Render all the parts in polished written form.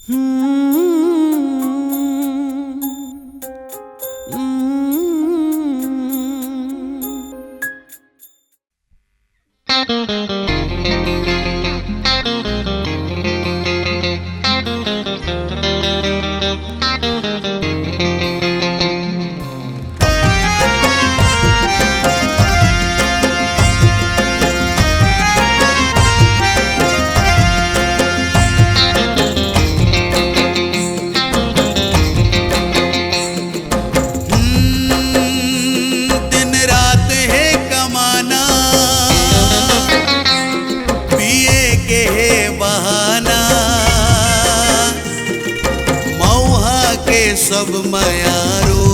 दिन रात है कमाना, पिए के है बहाना, मौहा के सब मयारो,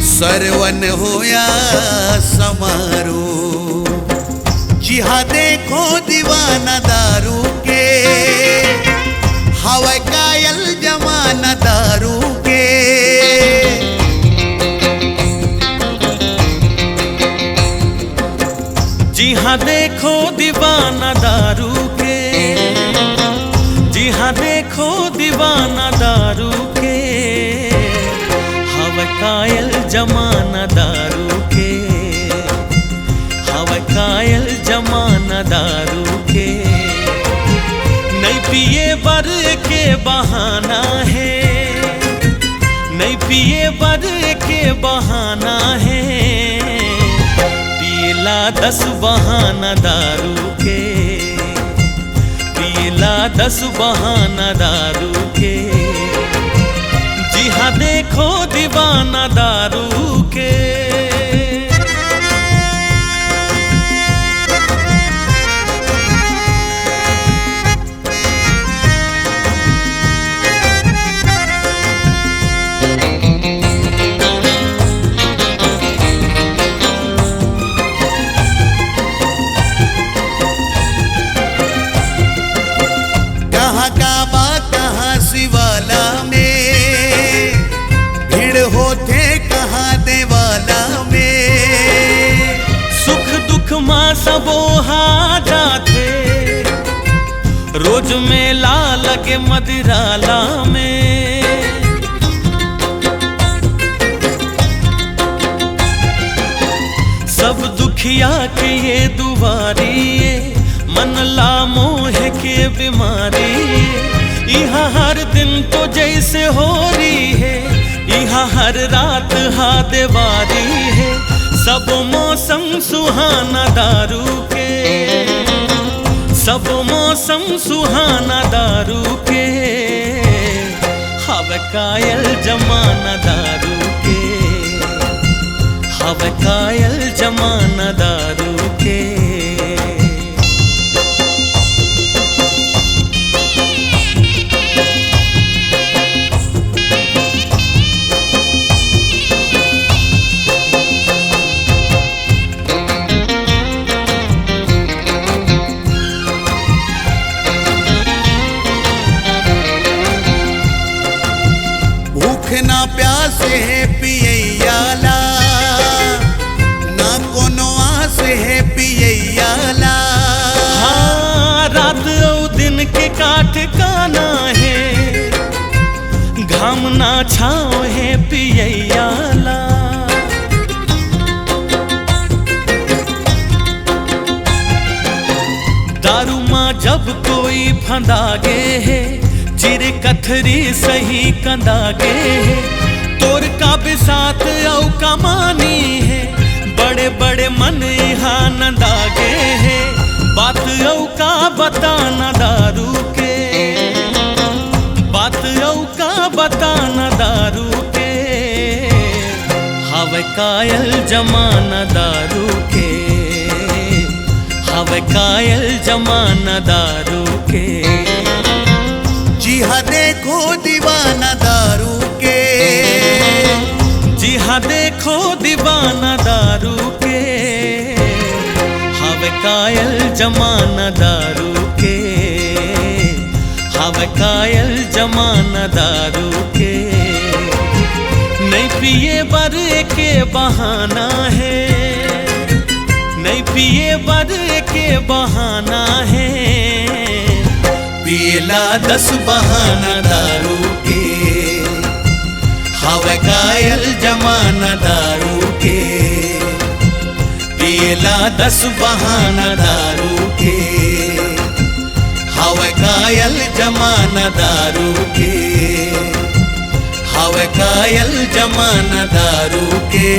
सरवन होया समारो। जी हाँ देखो दीवाना दारू के, हवा कायल जमाना दारू के। जी हाँ देखो दीवाना दारू के, जी हाँ देखो दीवाना दारू के, हवा कायल जमाना दारू के, हवा कायल जमाना दारू के। नहीं पिए बर के बहाना है, नहीं पिए बर के बहाना है, पियला 10 बहाना दारू के, पियला 10 बहाना दारू के। जी हाँ देखो दीवाना दारू के। कहाँ काबा कहाँ शिवाला में, भीड़ होते कहाँ देवाला में। सुख दुख माँ सबो जाते, रोज मेला लगे मदिराला में। सब दुखिया के ये दुआरी, मन ला मोह के बीमारी। यहाँ हर दिन तो जैसे हो रही है, यहाँ हर रात हादेवारी है। सब मौसम सुहाना दारू के, सब मौसम सुहाना दारू के, हवा कायल जमाना दारू के, हवा कायल जमाना दारू के। भूख ना प्यास है पियैयाला, ना कोनो आस है पियैयाला। हाँ रात और दिन के काट काना है, घाम ना छाओ है पियैयाला। दारू माँ जब कोई फंदागे है, चिर कथरी सही कंदागे है। तोर का भी साथ औ कमानी है, बड़े बड़े मन यहाँ नंदागे है। बात औ का बताना दारू के, बात औ का बताना दारू के, हवा कायल जमाना दारू के, हवा कायल जमाना दारू के। जी हाँ देखो दीवाना दारू के, जी हाँ देखो दीवाना दारू के, हवा कायल जमाना दारू के, हवा कायल जमाना दारू के। नहीं पिए बर के बहाना है, नहीं पिए बर के बहाना है, पियला 10 बहाना दारू के, हवे कायल जमाना दारू के। पियला 10 बहाना दारू के, हवे कायल जमाना दारू के, हवे कायल जमाना दारू के।